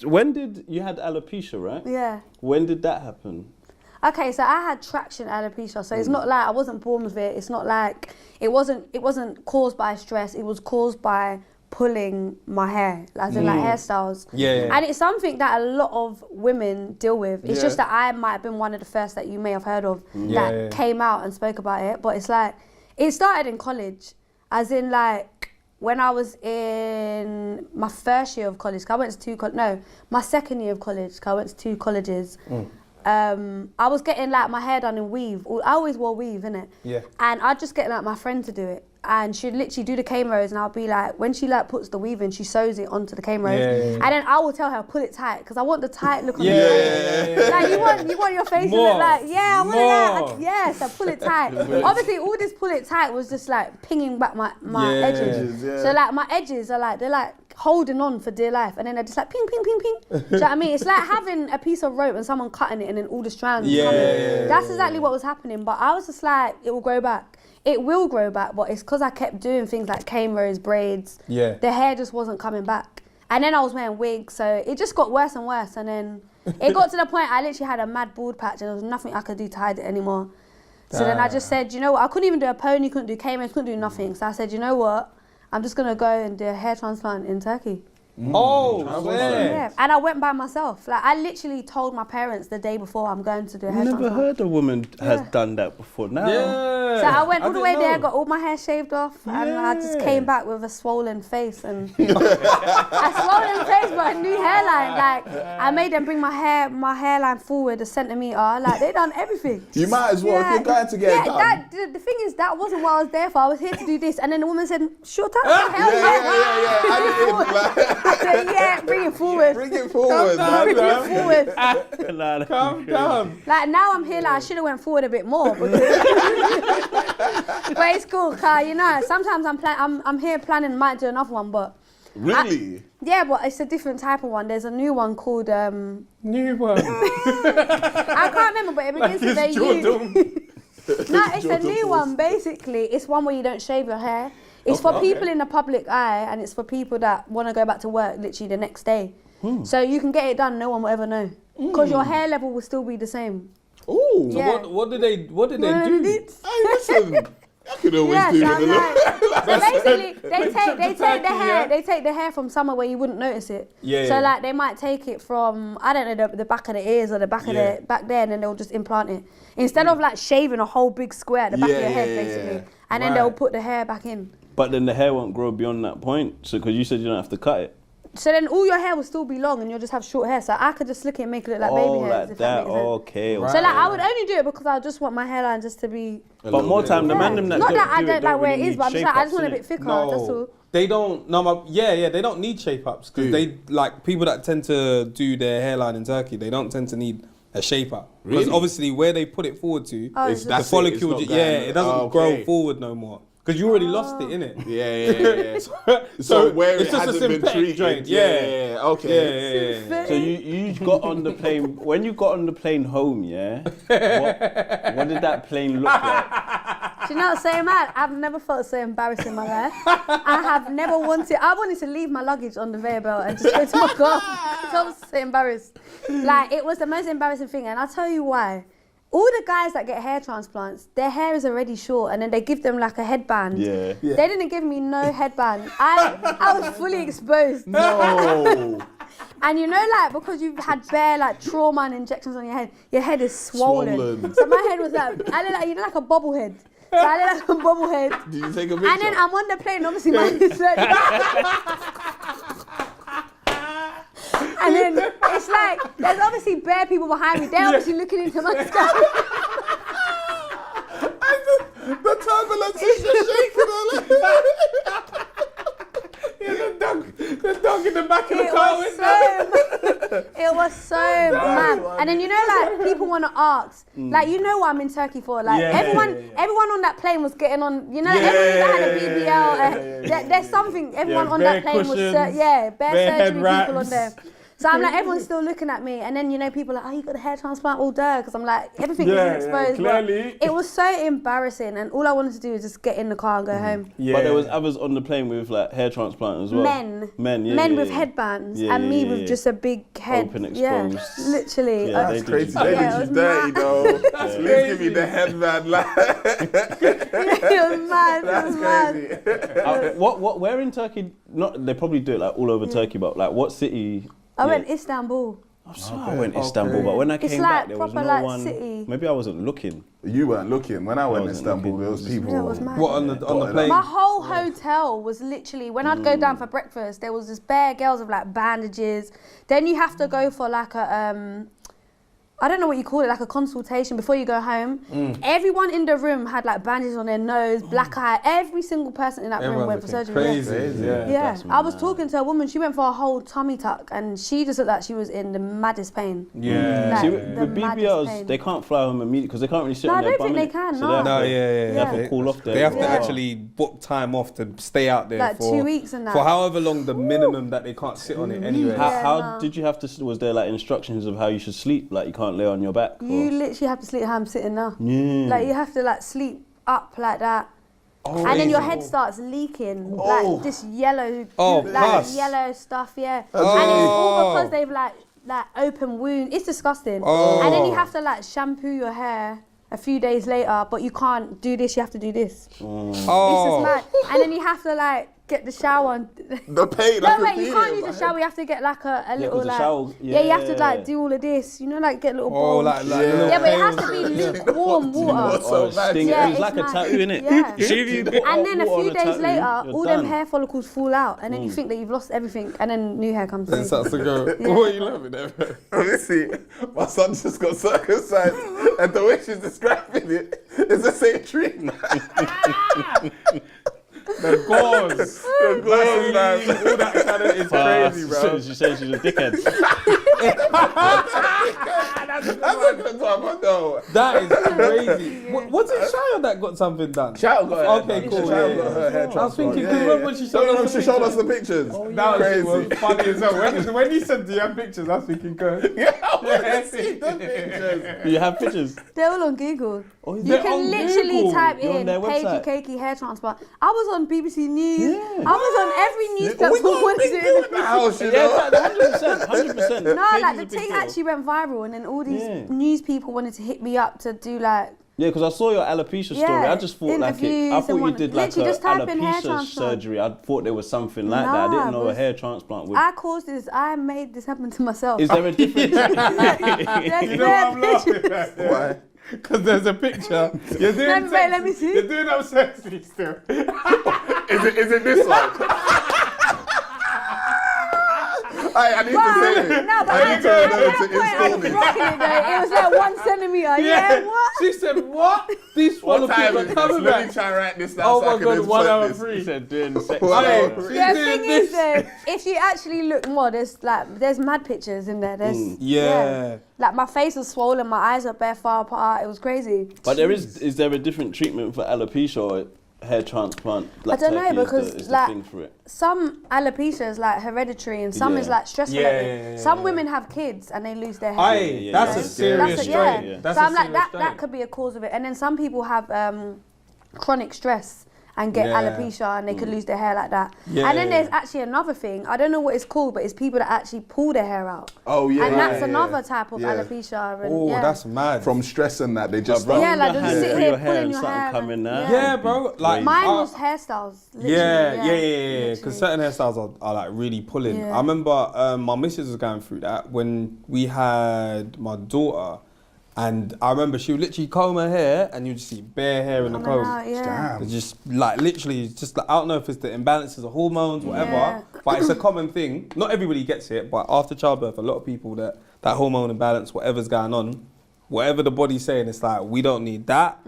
When did you had alopecia, right? Yeah. When did that happen? Okay, so I had traction alopecia, so it's not like I wasn't born with it. It's not like it wasn't caused by stress. It was caused by pulling my hair, as in like hairstyles. Yeah. And it's something that a lot of women deal with. It's just that I might have been one of the first that you may have heard of that came out and spoke about it. But it's like, it started in college, as in like when I was in my first year of college. I went to my second year of college. I went to 2 colleges. I was getting like my hair done in weave. I always wore weave, innit? Yeah. And I'd just get like my friend to do it. And she'd literally do the cane rows, and I'll be like, when she like puts the weave in, she sews it onto the cane rows. And then I will tell her, pull it tight, because I want the tight look on the face. Like you want your face to look like, I want it so pull it tight. Obviously all this pull it tight was just like pinging back my edges. So like my edges are like, they're like holding on for dear life, and then they're just like ping, ping, ping, ping. Do you know what I mean? It's like having a piece of rope and someone cutting it and then all the strands coming. That's exactly what was happening, but I was just like, it will grow back. It will grow back, but it's because I kept doing things like cane rows, braids. The hair just wasn't coming back. And then I was wearing wigs, so it just got worse and worse. And then it got to the point I literally had a mad bald patch, and there was nothing I could do to hide it animore. So then I just said, you know what, I couldn't even do a pony, couldn't do cane rows, couldn't do nothing. So I said, you know what, I'm just gonna go and do a hair transplant in Turkey. Yeah. And I went by myself. Like I literally told my parents the day before I'm going to do a hair transplant. Never heard a woman has done that before. Now. So I went all the way there, got all my hair shaved off, and I just came back with a swollen face and a swollen face, but a new hairline. Like I made them bring my hairline forward a centimetre. Like they done everything. You might as well if you're going to get it done. The thing is, that wasn't what I was there for. I was here to do this, and then the woman said, "Shut up, I said, bring it forward. Bring it forward. Calm down. Like now I'm here, like I should have went forward a bit more. But it's cool, cause you know, sometimes I'm here planning, might do another one, but. Really? But it's a different type of one. There's a new one called New one. I can't remember, but it begins with a U. No, it's a new one. Basically, it's one where you don't shave your hair. It's for people in the public eye, and it's for people that want to go back to work literally the next day. So you can get it done, no one will ever know. Because your hair level will still be the same. Ooh. So what did they do? Hey, listen. I could always do it. So basically, they take the hair from somewhere where you wouldn't notice it. So like they might take it from, I don't know, the back of the ears or the back of the back there, and then they'll just implant it instead of like shaving a whole big square at the back of your head, basically, and then they'll put the hair back in. But then the hair won't grow beyond that point, so because you said you don't have to cut it. So then all your hair will still be long, and you'll just have short hair. So I could just slick it and make it look like baby hair. Like that. Okay. So like I would only do it because I just want my hairline just to be. But more time, the man them that not don't that I do don't it like where really it is, but I'm just like I just want a bit thicker. That's all. They don't. No, they don't need shape ups because they like people that tend to do their hairline in Turkey. They don't tend to need a shape up because obviously where they put it forward to, the follicle, it doesn't grow forward no more. Because you already lost it, innit? Yeah. So where it's it just hasn't been treated. Yeah. Okay. So you got on the plane, when you got on the plane home, what did that plane look like? Do you know what's so mad? I've never felt so embarrassed in my life. I wanted to leave my luggage on the conveyor belt and just go to my car. I was so embarrassed. Like, it was the most embarrassing thing, and I'll tell you why. All the guys that get hair transplants, their hair is already short, and then they give them like a headband. They didn't give me no headband. I was fully exposed. No. And you know, like, because you've had bare like trauma and injections on your head is swollen. So my head was like, I look like, you know, like a bobblehead. So I look like a bobblehead. Did you take a picture? And then I'm on the plane, obviously my head's and then it's like, there's obviously bare people behind me. They're obviously looking into my sky. The turbulence is just shaking. The dog in the back of the car window. It was so mad. And then you know, like, people want to ask, like, you know what I'm in Turkey for? Like, everyone on that plane was getting on, you know, everyone that had a BBL. There's something, everyone on that plane was, bare surgery people on there. So I'm like, everyone's still looking at me. And then, you know, people are like, oh, you got a hair transplant all there. Because I'm like, everything was exposed. Clearly. It was so embarrassing. And all I wanted to do was just get in the car and go home. Yeah. But there was others on the plane with like hair transplant as well. Men with headbands. And me with just a big head. Open, exposed. Yeah, literally. Yeah, That's crazy. They Yeah, did it you was dirty, though. Please give me the headband. Like. It was mad. That's crazy. Where in Turkey? Not they probably do it like all over Turkey, but like what city? I went Istanbul. I swear I went Istanbul, but when I came like back, there was proper no like one. city. Maybe I wasn't looking. You weren't looking. When I went to wasn't Istanbul, looking. there was people. Yeah, it was mad. What on the plane? My whole hotel was literally, when I'd go down for breakfast, there was just bare girls with like bandages. Then you have to go for like a, I don't know what you call it, like a consultation before you go home. Everyone in the room had like bandages on their nose, black eye. Every single person in that room went for surgery. Crazy. Yeah. I was talking to a woman, she went for a whole tummy tuck and she just looked like she was in the maddest pain. Yeah. Like, See, the with maddest BBLs, pain. they can't fly home immediately because they can't really sit No, on I their don't bum. think they can, So no. they have No, to, yeah. They have to cool off there. They have to for a while. actually book time off to stay out there Like for 2 weeks and that. for however long the minimum that they can't sit on it anyway. How did you have to? Was there like instructions of how you should sleep? Like you can't lay on your back. You literally have to sleep how I'm sitting now. Yeah. Like you have to like sleep up like that. And then your head starts leaking, like this yellow, pus. yellow stuff, yeah. And it's all because they've like open wound. It's disgusting. And then you have to like shampoo your hair a few days later, but you can't do this. You have to do this. It's just mad. And then you have to like get the shower. The pain. No, wait, you can't use the shower. You have to get like a little 'cause the like. shower- You have to like yeah. do all of this. You know, like get little Oh, balls. like little Yeah, but it has pails. to be lukewarm water. Oh, it's stinging. Yeah, It's like a it's tattoo, mad. innit? Yeah. You see if you put And then a water few on days tattoo, later, you're all them done. hair follicles fall out, and then you think that you've lost everything, and then new hair comes Then in. starts to go. What are you laughing at? Honestly, my son just got circumcised, and the way she's describing it is the same treatment. The gauze. The gauze, man. All that kind of is crazy, bro. She says she's a dickhead. That's a good one, but no. That is crazy. Was it Shia that got something done? Shadow got her hair Okay, done. cool. Shadow yeah, got her hair I was transplant. thinking, Yeah, because yeah. remember when she showed No, us the she showed us pictures? the pictures. That Crazy. was funny as well. When you said, do you have pictures? I was thinking, good. Yeah, I want to see the pictures. Do you have pictures? They're all on Google. You they're can on literally Google. type You're on in their Paigey, website. Cakey hair transplant. I was on BBC News. Yeah. I was on every news We platform. got a was big doing deal it. in the house, you Yeah, know. 100%. No, like the thing actually went viral, and then all these news people wanted to hit me up to do like. Yeah, because I saw your alopecia story. Yeah, I just thought like it. I interviews thought and you what- did like a literally just type in hair alopecia transplant. surgery. I thought there was something like that. I Nah, didn't know a was- hair transplant. With, I caused this. I made this happen to myself. is there a difference? There's You know bare what I'm laughing pictures. at? Why? Because there's a picture. You're doing Let me see. You're doing that sexy still. Is it this one? I need to say it. No, but I need to at know that to point, I install was this. rocking it though. It was like 1 centimeter. Yeah, what? She said, what? These What follow time people is are this? coming Let me back. try and write this down Oh so I my can God, then 1 send hour this. free. He said doing sex. Wow. Hey, The she's The doing thing is, this. though, if you actually look more, there's mad pictures in there. There's Yeah. Like my face was swollen, my eyes were bare far apart. It was crazy. But is there a different treatment for alopecia or hair transplant? Like I don't know, Turkey because, is the like, thing for it. Some alopecia is like hereditary, and some is Yeah. like stress Yeah, related. yeah, Some yeah. women have kids and they lose their hair. Aye, that's a serious That's strain. yeah. That's so a I'm like serious that strain. could be a cause of it. And then some people have chronic stress and get Yeah. alopecia and they could lose their hair like that. Yeah, And then yeah, there's actually another thing. I don't know what it's called, but it's people that actually pull their hair out. Oh, yeah. And that's yeah, another yeah. type of Yeah. alopecia. And Oh, yeah. that's mad. From stress and that, they just Bro, Yeah, rub like your they hand sit through here your hair pulling and your something hair coming and- out. Yeah, bro. Like Mine I- was hairstyles. Literally, Yeah. Literally. Because certain hairstyles are like really pulling. Yeah. I remember my missus was going through that when we had my daughter, and I remember she would literally comb her hair, and you just see bare hair in the Coming comb. out, yeah. Damn. It's just like literally, it's just like, I don't know if it's the imbalances of hormones, whatever, Yeah. but it's a common thing. Not everybody gets it, but after childbirth, a lot of people that hormone imbalance, whatever's going on, whatever the body's saying, it's like we don't need that.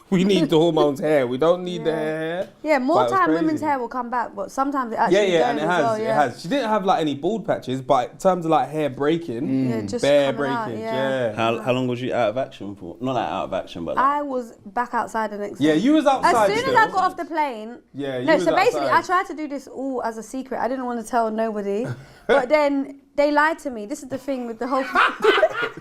We need the hormones hair. We don't need the hair. Yeah, But more it was time women's crazy. hair will come back, but sometimes it actually Yeah, don't and it as has, well, it yeah. has. She didn't have like any bald patches, but in terms of like hair breaking, Yeah, just bare coming out, breakage, yeah. yeah. How long was you out of action for? Not like out of action, but like, I was back outside the next Yeah, day. you was outside As soon still. as I got off the plane, Yeah, you no, was so basically outside. I tried to do this all as a secret. I didn't want to tell nobody. But then they lied to me. This is the thing with the whole.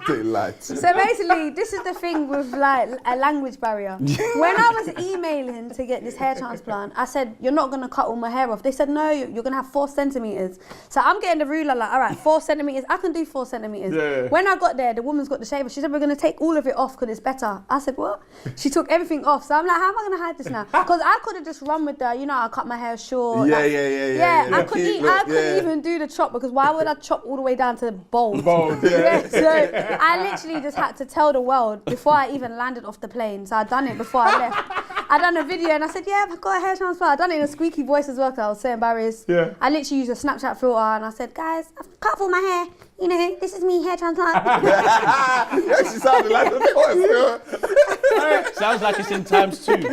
They lied. So basically, this is the thing with like a language barrier. When I was emailing to get this hair transplant, I said, "You're not gonna cut all my hair off." They said, "No, you're gonna have 4 centimeters." So I'm getting the ruler like, all right, 4 centimeters. I can do 4 centimeters. Yeah. When I got there, the woman's got the shaver. She said, "We're gonna take all of it off because it's better." I said, "What?" She took everything off. So I'm like, "How am I gonna hide this now?" Because I could have just run with the, I cut my hair short. Yeah, like, yeah. I couldn't even do the chop because why would I chop all the way down to the bald? Yeah. So I literally just had to tell the world before I even landed off the plane. So I'd done it before I left. I done a video and I said, "Yeah, I've got a hair transplant." I done it in a squeaky voice as well because I was so embarrassed. Yeah. I literally used a Snapchat filter and I said, "Guys, I've cut off all my hair. This is me, hair transplant." Yeah, she sounded like the voice. Sounds like it's in times 2. And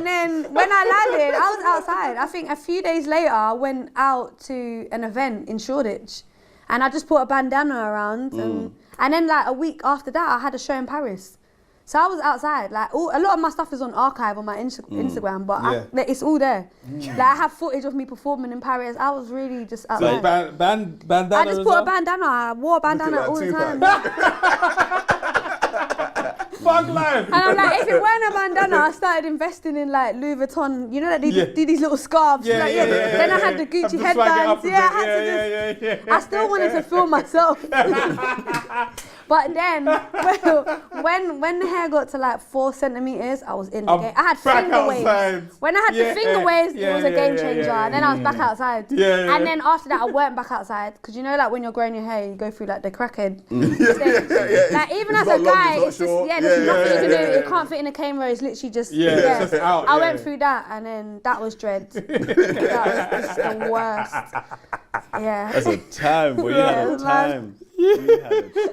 then when I landed, I was outside. I think a few days later, I went out to an event in Shoreditch and I just put a bandana around. And then like a week after that, I had a show in Paris. So I was outside. Like a lot of my stuff is on archive on my Instagram, but it's all there. Like I have footage of me performing in Paris. I was really just outside. So bandana. I just put a bandana. I wore a bandana all the time. Fuck life. And I'm like, if it weren't a bandana, I started investing in like Louis Vuitton. You know that they do these little scarves. Then I had the Gucci headbands. I still wanted to film myself. But then, when the hair got to like 4 centimeters, I was in the game. I had finger waves. When I had the finger waves, it was a game changer. And then I was back outside. And then after that, I weren't back outside. Because like when you're growing your hair, you go through like the crackhead stage. Like even as a guy, it's just, there's nothing you can do. It can't fit in a camera. It's literally just, it's just out. I went through that and then that was dread. That was just the worst. Yeah. That's a time, boy. You had a time. You had a time.